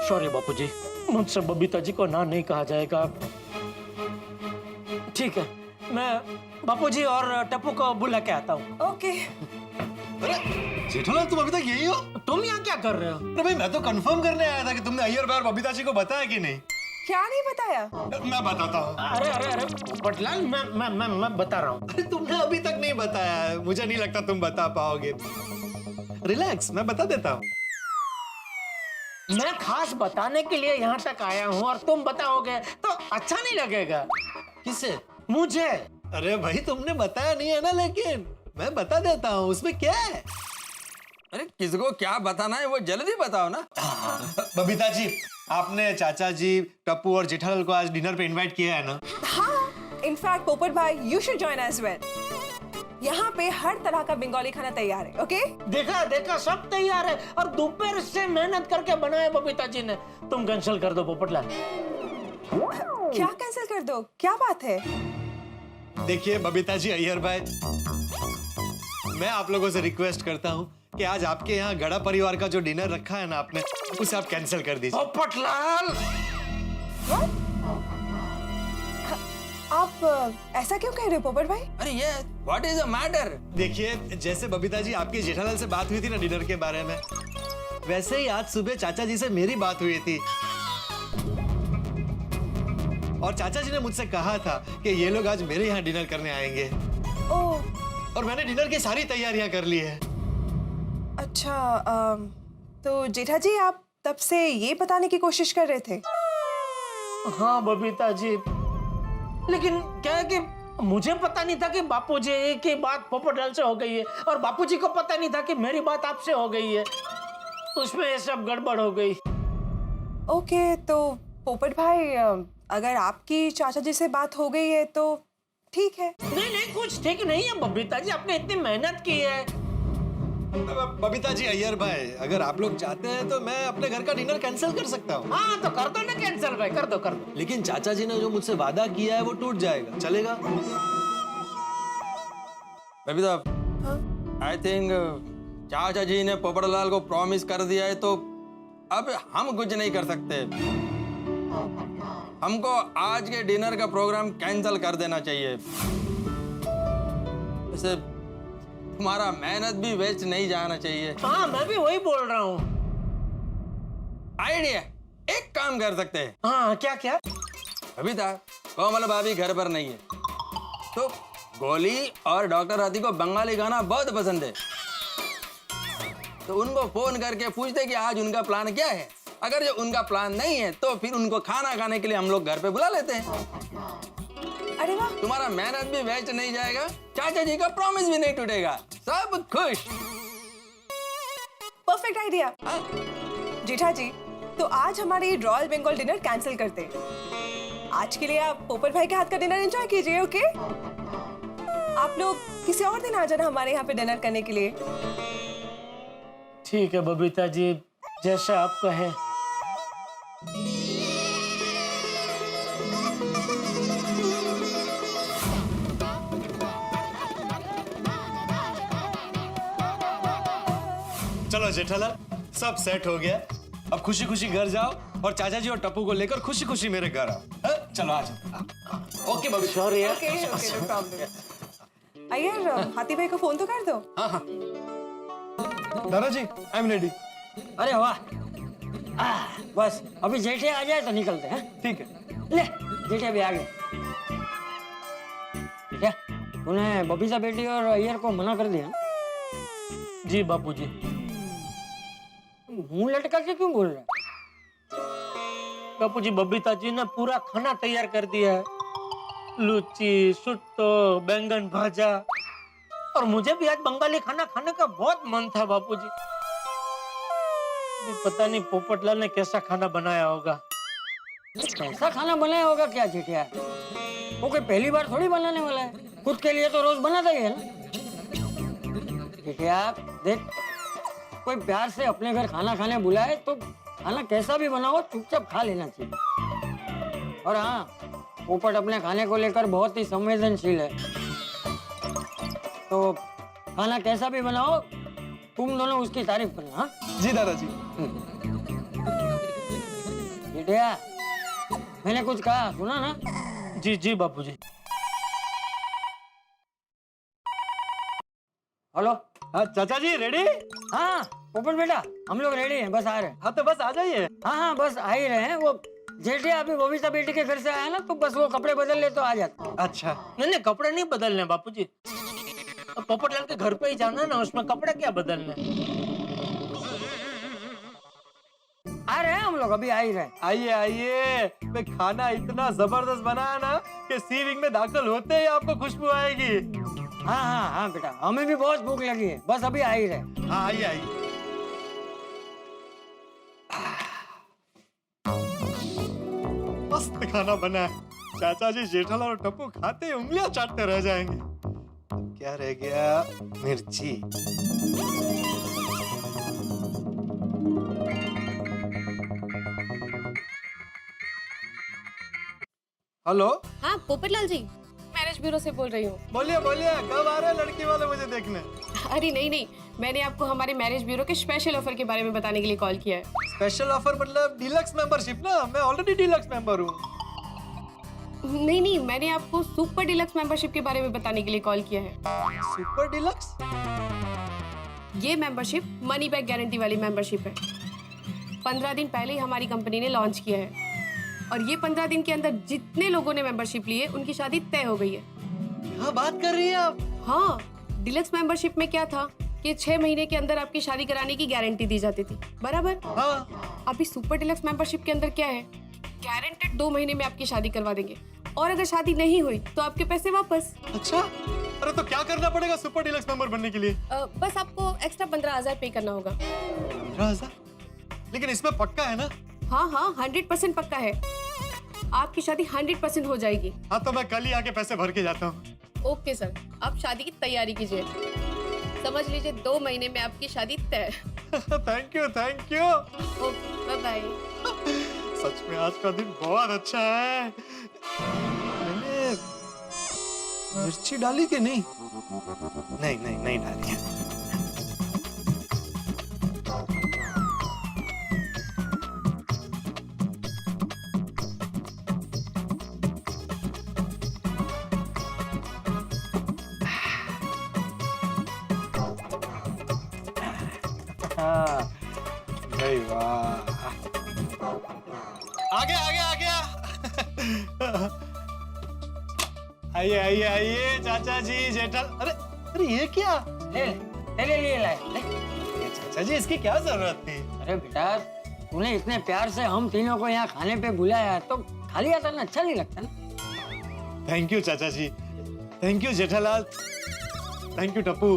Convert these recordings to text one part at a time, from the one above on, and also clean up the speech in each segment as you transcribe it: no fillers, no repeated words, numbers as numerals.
Sorry बापूजी, मुझसे बबीता जी को ना नहीं कहा जाएगा। ठीक है, मैं बापूजी और टप्पू को बुला के आता हूँ। ओके। अरे जेठालाल, तुम अभी तक यही हो? तुम यहाँ क्या कर रहे हो? अरे भाई, मैं तो कंफर्म करने आया था कि तुमने अय्यर भाई और बबीता जी को बताया कि नहीं। क्या नहीं बताया? मैं बताता हूँ। अरे अरे अरे बटलाल, मैं बता रहा हूँ। अरे तुमने अभी तक नहीं बताया है, मुझे नहीं लगता तुम बता पाओगे। रिलैक्स, मैं बता देता हूँ। मैं खास बताने के लिए यहाँ तक आया हूँ और तुम बताओगे तो अच्छा नहीं लगेगा। किसे? मुझे। अरे भाई, तुमने बताया नहीं है ना, लेकिन मैं बता देता हूँ, उसमें क्या है। अरे किसको क्या बताना है वो जल्दी बताओ ना। बबीता जी, आपने चाचा जी, टप्पू और जेठालाल को आज डिनर पे इनवाइट किया है ना? हाँ, इनफैक्ट पोपट भाई, you should join as well. यहाँ पे हर तरह का बंगाली खाना तैयार है। ओके? देखा देखा, सब तैयार है और दोपहर से मेहनत करके बनाया बबीता जी ने। तुम कैंसिल कर दो पोपटलाल। क्या कैंसिल कर दो? क्या बात है? देखिए बबीता जी, अय्यर भाई, मैं आप लोगों से रिक्वेस्ट करता हूँ कि आज आपके यहाँ गड़ा परिवार का जो डिनर रखा है ना आपने, उसे आप कैंसिल कर दीजिए। पोपटलाल, आप ऐसा क्यों कह रहे हो पोपट भाई? अरे ये व्हाट इज द मैटर? देखिए, जैसे बबीता जी आपके जेठालाल से बात हुई थी ना डिनर के बारे में, वैसे ही आज सुबह चाचा जी से मेरी बात हुई थी और चाचा जी ने मुझसे कहा था कि ये लोग आज मेरे यहाँ डिनर करने आएंगे। ओह, और मैंने डिनर की सारी तैयारियां कर ली है। अच्छा। तो जेठा जी, आप तब से ये बताने की कोशिश कर रहे थे? हाँ बबीता जी, लेकिन क्या है कि मुझे पता नहीं था कि बापूजी की बात पोपटलाल से हो गई है और बापूजी को पता नहीं था कि मेरी बात आपसे हो गई है। उसमें ये सब गड़बड़ हो गई। ओके, तो पोपट भाई, अगर आपकी चाचा जी से बात हो गई है तो ठीक है। नहीं नहीं, कुछ ठीक नहीं है बबीता जी, आपने इतनी मेहनत की है। बबीता जी, अय्यर भाई, अगर आप लोग चाहते हैं तो मैं अपने घर का डिनर कैंसिल कर सकता हूँ। हाँ तो कर दो ना कैंसिल भाई, कर दो। लेकिन चाचा जी ने जो मुझसे वादा किया है वो टूट जाएगा, चलेगा? बबीता, आई थिंक चाचा जी ने पोपटलाल को प्रॉमिस कर दिया है तो अब हम कुछ नहीं कर सकते। हमको आज के डिनर का प्रोग्राम कैंसिल कर देना चाहिए। वैसे तुम्हारा मेहनत भी वेस्ट नहीं जाना चाहिए। हाँ, मैं भी वही बोल रहा हूँ। आइडिया, एक काम कर सकते हैं। हाँ, क्या क्या? बबीता, कोमल भाभी घर पर नहीं है तो गोली और डॉक्टर हाथी को बंगाली गाना बहुत पसंद है, तो उनको फोन करके पूछते कि आज उनका प्लान क्या है। अगर ये उनका प्लान नहीं है तो फिर उनको खाना खाने के लिए हम लोग घर पे बुला लेते हैं। अरे वाह, तुम्हारा मेहनत भी वेस्ट नहीं जाएगा, चाचा जी का प्रॉमिस भी नहीं टूटेगा, सब खुश। Perfect idea. जेठा जी, तो आज हमारे ये रॉयल बंगाल डिनर कैंसिल करते हैं। आज के लिए आप पोपट भाई के हाथ का डिनर एंजॉय कीजिए। ओके? आप लोग किसी और दिन आ जाना हमारे यहाँ पे डिनर करने के लिए। ठीक है बबीता जी, जैसा आप कहें। चलो जेठालाल, सब सेट हो गया। अब खुशी खुशी घर जाओ और चाचा जी और टप्पू को लेकर खुशी खुशी मेरे घर आओ। हाँ? चलो आ जाओ। ओके बबी, सॉरी यार। Okay, no problem. अय्यर, हाथी भाई को फोन तो कर दो। हाँ हाँ। दादाजी, आई एम रेडी। अरे वाह, बस अभी जेठे आ जाए तो निकलते हैं। ठीक है। ले, जेठे भी आ गए। क्या तूने बबीता बेटी और अय्यर को मना कर दिया? जी बापूजी। मुंह लटका के क्यों बोल रहा है? बापूजी, बबीता जी ने पूरा खाना तैयार कर दिया है। लुच्ची, सुट्टो, बैंगन भाजा, और मुझे भी आज बंगाली खाना खाने का बहुत मन था बापूजी। पता नहीं पोपटलाल ने कैसा खाना बनाया होगा। कैसा खाना बनाया होगा क्या जेठिया? वो कोई पहली बार थोड़ी बनाने वाला है, खुद के लिए तो रोज बनाता ही है ना। जेठिया देख, कोई प्यार से अपने घर खाना खाने बुलाए तो खाना कैसा भी बनाओ चुपचाप खा लेना चाहिए। और हाँ, पोपट अपने खाने को लेकर बहुत ही संवेदनशील है, तो खाना कैसा भी बनाओ तुम दोनों उसकी तारीफ करना। हाँ जी दादाजी। जेठिया मैंने कुछ कहा सुना ना? जी जी बापूजी। हेलो। हाँ चाचा जी रेडी? हाँ पोपट बेटा हम लोग रेडी हैं, बस आ रहे हैं। हाँ तो बस आ जाइए। हाँ हाँ बस आ ही रहे हैं। वो जेठिया अभी बबीता बेटी के घर से आया ना, तो बस वो कपड़े बदल ले तो आ जाते। अच्छा नहीं कपड़े नहीं बदलने बापूजी, पोपटलाल के घर पे ही जाना ना, उसमें कपड़े क्या बदलने। आ रहे हैं हम लोग, अभी आ ही रहे हैं। आइए आइए, मैं खाना इतना जबरदस्त बनाया ना कि सी विंग में दाखिल होते ही आपको खुशबू आएगी। हाँ हाँ हाँ बेटा हमें भी बहुत भूख लगी है, बस अभी आ ही रहे हैं। हाँ आइए आइए। मस्त खाना बना है। चाचा जी जेठालाल और टप्पू खाते ही उंगलियां चाटते रह जाएंगे। क्या रह गया? मिर्ची। हेलो, हाँ पोपटलाल जी, मैरिज ब्यूरो से बोल रही हूँ। बोलिए बोलिए, कब आ रहे हैं लड़की वाले मुझे देखने? अरे नहीं, मैंने आपको हमारे मैरिज ब्यूरो के स्पेशल ऑफर के बारे में बताने के लिए कॉल किया है। स्पेशल ऑफर मतलब डीलक्स मेंबरशिप ना? मैं ऑलरेडी डीलक्स मेंबर हूँ। नहीं, मैंने आपको सुपर डिलक्स मेंबरशिप के बारे में बताने के लिए कॉल किया है। Super deluxe? ये मेंबरशिप मनी बैक गारंटी वाली मेंबरशिप है। 15 दिन पहले ही हमारी कंपनी ने लॉन्च किया है और ये 15 दिन के अंदर जितने लोगों ने मेंबरशिप ली है उनकी शादी तय हो गई है। क्या बात कर रही हैं आप? हाँ, डिलक्स मेंबरशिप में क्या था कि 6 महीने के अंदर आपकी शादी कराने की गारंटी दी जाती थी, बराबर? हाँ। अभी सुपर डिलक्स मेंबरशिप के अंदर क्या है, गारंटेड 2 महीने में आपकी शादी करवा देंगे और अगर शादी नहीं हुई तो आपके पैसे वापस। अच्छा, अरे तो क्या करना पड़ेगा सुपर डीलक्स मेंबर बनने के लिए? बस आपको एक्स्ट्रा 15,000 पे करना होगा। 15,000? लेकिन इसमें पक्का है ना? हाँ 100% पक्का है, आपकी शादी 100% हो जाएगी। हाँ तो मैं कल ही आके पैसे भर के जाता हूँ। ओके सर, आप शादी की तैयारी कीजिए। समझ लीजिए 2 महीने में आपकी शादी तय। Thank you thank you. Okay bye bye. सच में आज का दिन बहुत अच्छा है। मैंने मिर्ची डाली कि नहीं? नहीं डाली है। नहीं वाह, आ गया। आइए चाचा जी जेठल। अरे ये क्या? ले लाए। चाचा जी इसकी क्या जरूरत थी? अरे बेटा तूने इतने प्यार से हम तीनों को यहाँ खाने पे बुलाया तो खाली आता ना अच्छा नहीं लगता ना। थैंक यू चाचा जी, thank you Jethalal, thank you Tappu.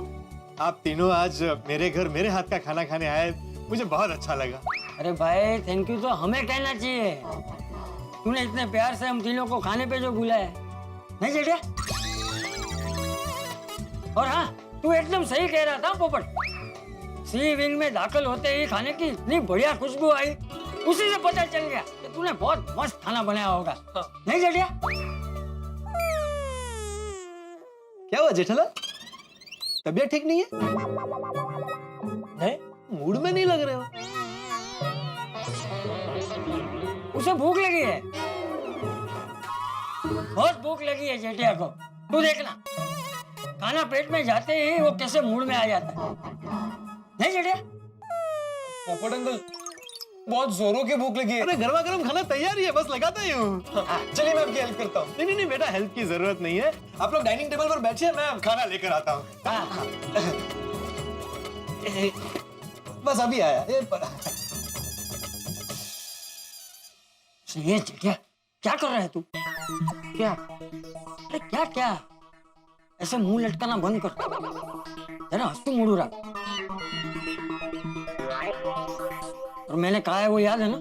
आप तीनों आज मेरे घर मेरे हाथ का खाना खाने आए, मुझे बहुत अच्छा लगा। अरे भाई थैंक यू तो हमें कहना चाहिए, तूने इतने प्यार से हम तीनों को खाने पे जो बुलाया, नहीं जेठिया? और हाँ तू एकदम सही कह रहा था पोपट, सी विंग में दाखिल होते ही खाने की इतनी बढ़िया खुशबू आई, उसी से पता चल गया कि तूने बहुत मस्त खाना बनाया होगा। नहीं जेठिया? क्या हुआ जेठालाल, तबीयत ठीक नहीं है? नहीं, मूड में नहीं लग रहे हो? उसे भूख लगी है, बहुत भूख लगी है जेठिया को। तू देखना खाना पेट में जाते ही वो कैसे मूड में आ जाता है। नहीं जेठिया? पोपट अंकल बहुत जोरों की भूख लगी है। अरे गर्मा गर्म खाना तैयार ही है, बस लगाता ही हूँ। चलिए मैं आपकी हेल्प करता हूँ। नहीं बेटा, हेल्प की जरूरत नहीं है, आप लोग डाइनिंग टेबल पर बैठिए, मैं खाना लेकर आता हूँ। बस अभी आया। ये जेठिया क्या कर रहा है तू? क्या? अरे क्या ऐसे मुंह लटकाना बंद कर, जरा हंसू मुड़ू रहा। और मैंने कहा है वो याद है ना,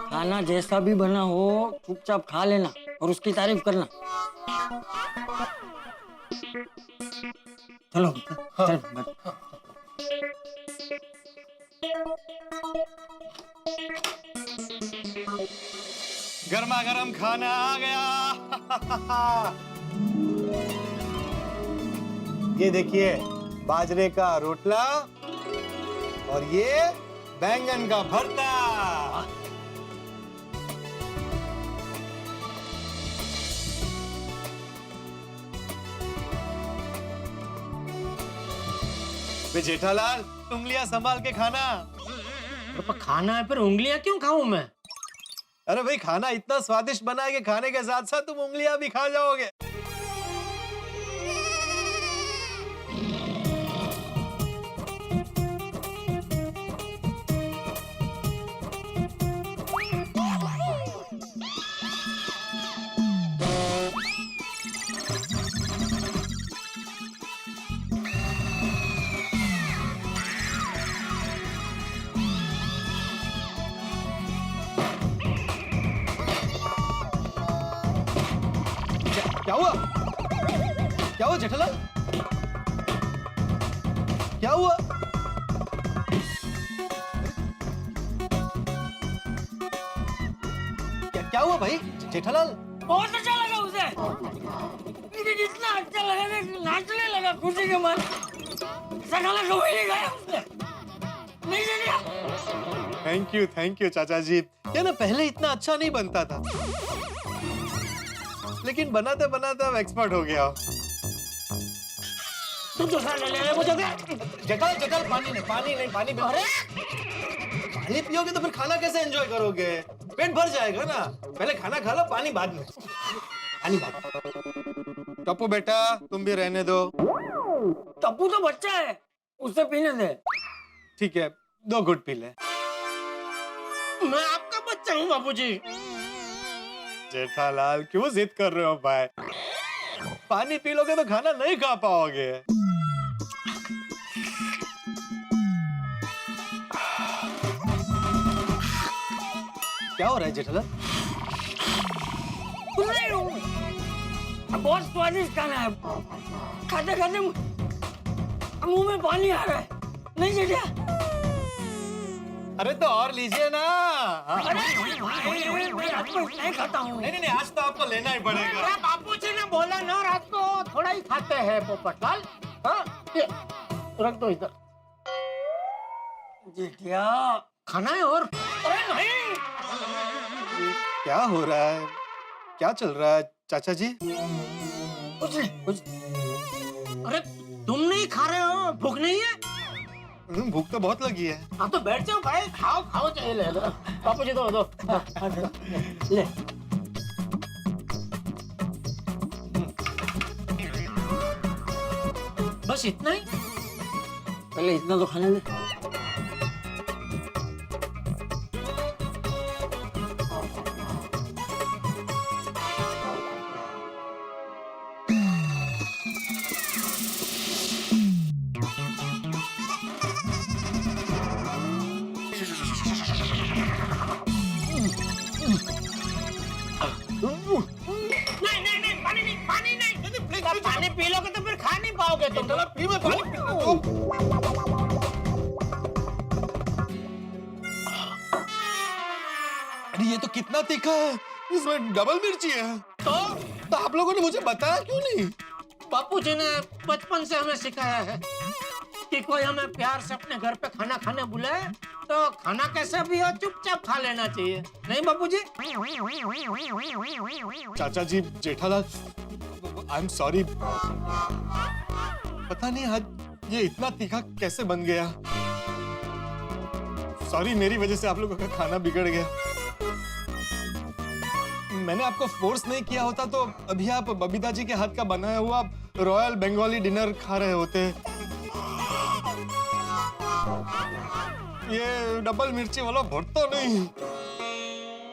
खाना जैसा भी बना हो चुपचाप खा लेना और उसकी तारीफ करना। चलो चल बैठ। गर्मा गर्म खाना आ गया। ये देखिए बाजरे का रोटला और ये बैंगन का भरता। बे जेठालाल, उंगलियां संभाल के खाना। पापा खाना है, फिर उंगलियां क्यों खाऊं मैं? अरे भाई, खाना इतना स्वादिष्ट बना है कि खाने के साथ साथ तुम उंगलियां भी खा जाओगे। क्या हुआ? क्या हुआ जेठालाल? क्या हुआ? क्या हुआ भाई जेठालाल? बहुत अच्छा लगा उसे, लेकिन इतना अच्छा लगा कि नाचने लगा खुशी के मारे। सगाला कभी नहीं गया उसने, नहीं देखा। थैंक यू चाचा जी। ये ना पहले इतना अच्छा नहीं बनता था, लेकिन बनाते बनाते अब एक्सपर्ट हो गया। तू दूसरा ले ले मुझे। जगल पानी अरे पानी पियोगे तो फिर खाना कैसे एंजॉय करोगे? पेट भर जाएगा ना। पहले खाना खा लो, पानी बाद में। टप्पू बेटा, तुम भी रहने दो। टप्पू तो बच्चा है, उसे पीने दे। ठीक है, 2 घुट पी ले। मैं आपका बच्चा हूँ बापूजी। जेठालाल, क्यों जिद कर रहे हो भाई? पानी पी लोगे तो खाना नहीं खा पाओगे। क्या हो रहा है जेठालाल? बहुत स्वादिष्ट खाना है, खाते खाते मुंह में पानी आ रहा है। नहीं जेठिया? अरे तो और लीजिए ना। मैं रात को नहीं खाता हूँ। नहीं, आज तो आपको लेना ही पड़ेगा। अरे बापूजी ने बोला ना रात को थोड़ा ही खाते हैं पोपटलाल। हाँ, ये रख दो इधर। जेठिया खाना है और? अरे नहीं, क्या हो रहा है? क्या चल रहा है चाचा जी? कुछ नहीं। अरे तुम नहीं खा रहे हो? भूख नहीं है? भूख तो बहुत लगी है। हाँ तो बैठ जाओ भाई, खाओ चाहिए। ले लो बापूजी, दो ले। बस इतना ही? पहले इतना तो खाने दे। पानी पी लोगे तो फिर खा नहीं पाओगे तुम। अरे ये तो कितना तीखा है, इसमें डबल मिर्ची है। तो आप लोगों ने मुझे बताया क्यों नहीं? बापूजी ने बचपन से हमें सिखाया है कि कोई हमें प्यार से अपने घर पे खाना खाने बुलाए तो खाना कैसा भी हो चुपचाप खा लेना चाहिए, नहीं बापूजी? चाचा जी, जेठालाल, आई एम सॉरी। पता नहीं आज ये इतना तीखा कैसे बन गया। सॉरी, मेरी वजह से आप लोगों का खाना बिगड़ गया। मैंने आपको फोर्स नहीं किया होता तो अभी आप बबीता जी के हाथ का बनाया हुआ रॉयल बंगाली डिनर खा रहे होते। ये डबल मिर्ची वाला भरता नहीं।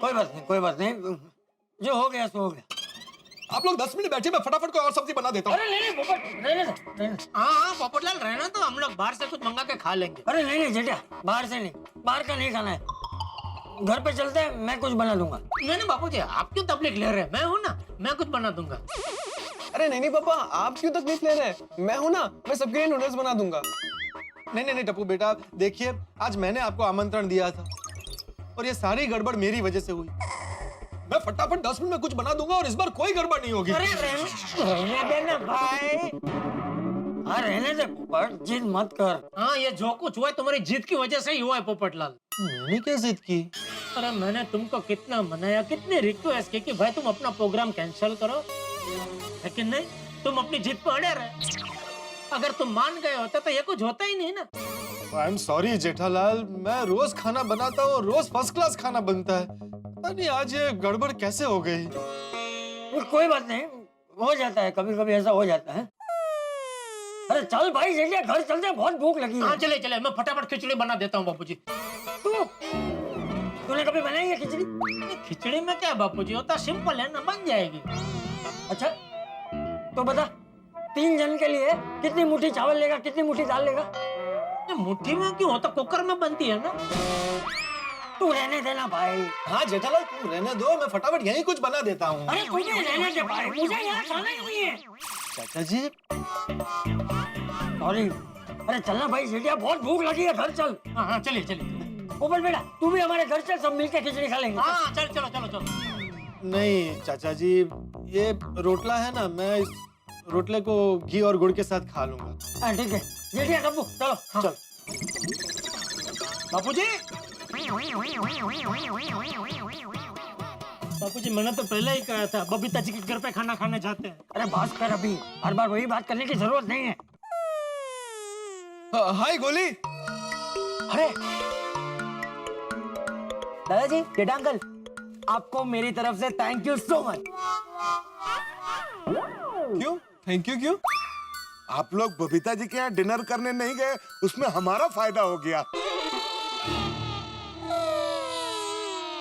कोई बात नहीं, जो हो गया सो हो गया। आप लोग 10 मिनट बैठे, मैं फटाफट कोई और सब्जी बना देता हूँ। अरे नहीं पोपट, रहने दे। हाँ पोपटलाल, रहना तो हम लोग बाहर से कुछ मंगा के खा लेंगे। अरे नहीं जेठिया, बाहर से नहीं, बाहर का नहीं खाना है। घर पे चलते हैं, मैं कुछ बना दूंगा। नहीं बापूजी, आप क्यों तकलीफ ले रहे हैं? मैं हूँ ना, मैं कुछ बना दूंगा। अरे नहीं पापा, आप क्यों तकलीफ ले रहे हैं? मैं हूं ना, मैं सबके लिए नूडल्स बना दूंगा। नहीं टप्पू बेटा, देखिए आज मैंने आपको आमंत्रण दिया था और ये सारी गड़बड़ मेरी वजह से हुई। मैं फटाफट 10 मिनट में कुछ बना दूंगा और इस बार कोई गड़बड़ नहीं होगी। अरे रहने देना भाई, हाँ रहने दे पोपट, जिद मत कर। हाँ, ये जो कुछ हुआ है तुम्हारी जिद की वजह से ही हुआ है पोपटलाल। मैंने क्या जिद की? अरे मैंने तुमको कितना मनाया, कितने रिक्वेस्ट की कि भाई तुम अपना प्रोग्राम कैंसिल करो, लेकिन नहीं, तुम अपनी जिद पर अड़े रहे। अगर तुम मान गए होते तो ये कुछ होता ही नहीं ना। आई एम सॉरी जेठालाल, मैं रोज खाना बनाता हूँ, रोज फर्स्ट क्लास खाना बनता है। पता नहीं आज ये गड़बड़ कैसे हो गई। कोई बात नहीं, हो जाता है, कभी कभी ऐसा हो जाता है। अरे चल भाई जेठिया, घर चलते हैं, बहुत भूख लगी है। हाँ चले चले, मैं फटाफट खिचड़ी बना देता हूँ बापूजी। तूने कभी बनाई है खिचड़ी? खिचड़ी में क्या बापूजी, होता सिंपल है ना, बन जाएगी। अच्छा तो बता, 3 जन के लिए कितनी मुट्ठी चावल लेगा, कितनी मुट्ठी दाल लेगा? मुट्ठी में क्यों, होता कुकर में बनती है ना। तू रहने देना भाई। हाँ जेठालाल तुम रहने दो, मैं फटाफट यही कुछ बना देता हूँ। अरे तुझे रहने दे भाई, मुझे यहाँ खाना ही नहीं है। चाचा जी सॉरी। अरे चलना भाई जेठिया, बहुत भूख लगी है, घर चल। हाँ हाँ चलिए चलिए। ऊपर बेटा तू भी हमारे घर चल, सब मिलके खिचड़ी खा लेंगे। हाँ चल चलो चलो चलो। नहीं चाचा जी, ये रोटला है ना, मैं इस रोटले को घी और गुड़ के साथ खा लूंगा। हाँ ठीक है जेठिया, कब्बू चलो। हाँ। चल बापूजी, बापूजी मैंने तो पहले ही कहा था बबीता जी के घर पे खाना खाने जाते हैं। अरे बस कर, अभी हर बार वही बात करने की जरूरत नहीं है। हाय गोली। अरे दादाजी, जेठा अंकल, आपको मेरी तरफ से थैंक यू सो मच। क्यों थैंक यू क्यों? आप लोग बबीता जी के यहाँ डिनर करने नहीं गए, उसमें हमारा फायदा हो गया।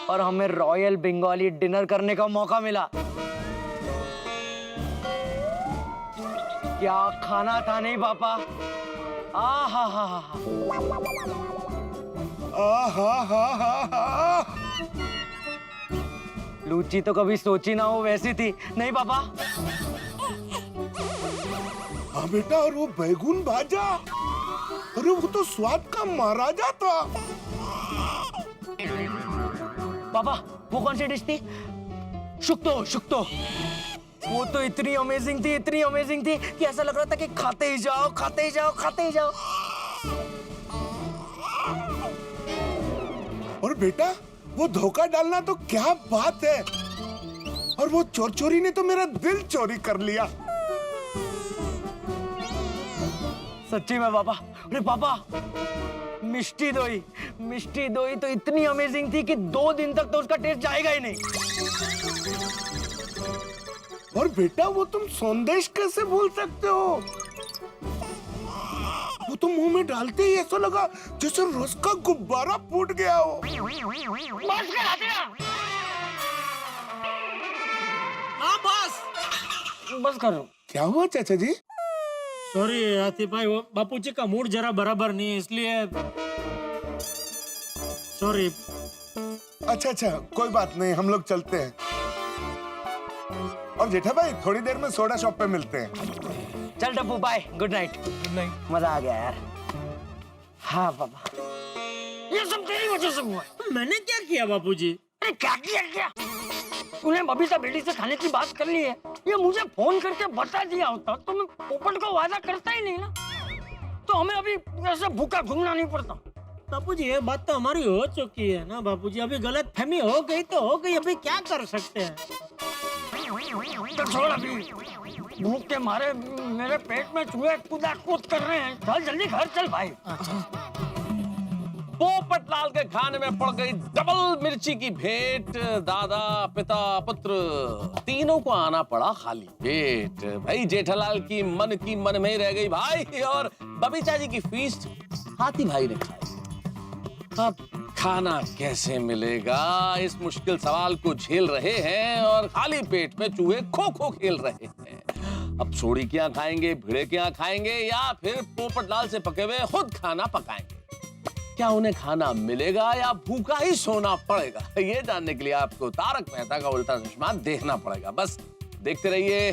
और हमें रॉयल बंगाली डिनर करने का मौका मिला। क्या खाना था नहीं पापा? हा हा हा। लूची तो कभी सोची ना हो वैसी थी, नहीं पापा? हाँ बेटा, और वो बैगुन भाजा, अरे वो तो स्वाद का महाराजा था। पापा वो कौन सी डिश थी? शुक्तो शुक्तो। वो तो इतनी अमेजिंग थी, इतनी अमेजिंग थी कि ऐसा लग रहा था कि खाते ही जाओ, खाते ही जाओ, खाते ही जाओ। और बेटा वो धोखा डालना तो क्या बात है, और वो चोर चोरी ने तो मेरा दिल चोरी कर लिया। सच्ची में पापा। अरे पापा, मिष्टी दोई तो इतनी अमेजिंग थी कि 2 दिन तक तो उसका टेस्ट जाएगा ही नहीं। और बेटा वो तुम संदेश कैसे भूल सकते हो? वो तो मुंह में डालते ही ऐसा लगा जैसे रस का गुब्बारा फूट गया हो। बस करो। क्या हुआ चाचा जी? सॉरी आतिफ भाई, वो बापूजी का मूड जरा बराबर नहीं है, इसलिए सॉरी। अच्छा कोई बात नहीं, हम लोग चलते हैं। और जेठा भाई थोड़ी देर में सोडा शॉप पे मिलते हैं। चल Dabbu, bye, good night. Good night. मजा आ गया यार। हाँ पापा। ये सब तेरी वजह से हुआ है। मैंने क्या किया बापूजी? अरे क्या किया क्या? तूने बबीता बेटी से खाने की बात कर ली है, ये मुझे फोन करके बता दिया होता तो मैं पोपट को वादा करता ही नहीं ना, तो हमें अभी ऐसे भूखा घूमना नहीं पड़ता। बापूजी ये बात तो हमारी हो चुकी है ना बापूजी, अभी गलत फहमी हो गई तो हो गई, अभी क्या कर सकते हैं। तो छोड़, अभी भूख के मारे मेरे पेट में चूहे कूदा कूद कर रहे हैं। चल जल्दी घर चल भाई। पोपटलाल के खाने में पड़ गई डबल मिर्ची की भेंट। दादा पिता पुत्र तीनों को आना पड़ा खाली पेट। भाई जेठालाल की मन में ही रह गई भाई, और बबीता जी की फीस्ट हाथी भाई ने खाई। अब खाना कैसे मिलेगा, इस मुश्किल सवाल को झेल रहे हैं, और खाली पेट में चूहे खो खो खेल रहे हैं। अब सोड़ी के यहाँ खाएंगे, भिड़े के यहाँ खाएंगे, या फिर पोपटलाल से पके हुए खुद खाना पकाएंगे। क्या उन्हें खाना मिलेगा या भूखा ही सोना पड़ेगा, ये जानने के लिए आपको तारक मेहता का उल्टा चश्मा देखना पड़ेगा। बस देखते रहिए,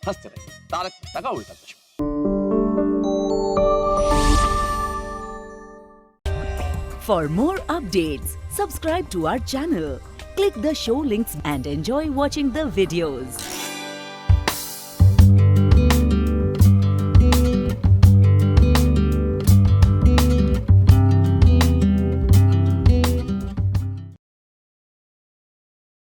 हंसते रहिए। तारक मेहता का उल्टा चश्मा। For more updates, subscribe to our channel, click the show links and enjoy watching the videos.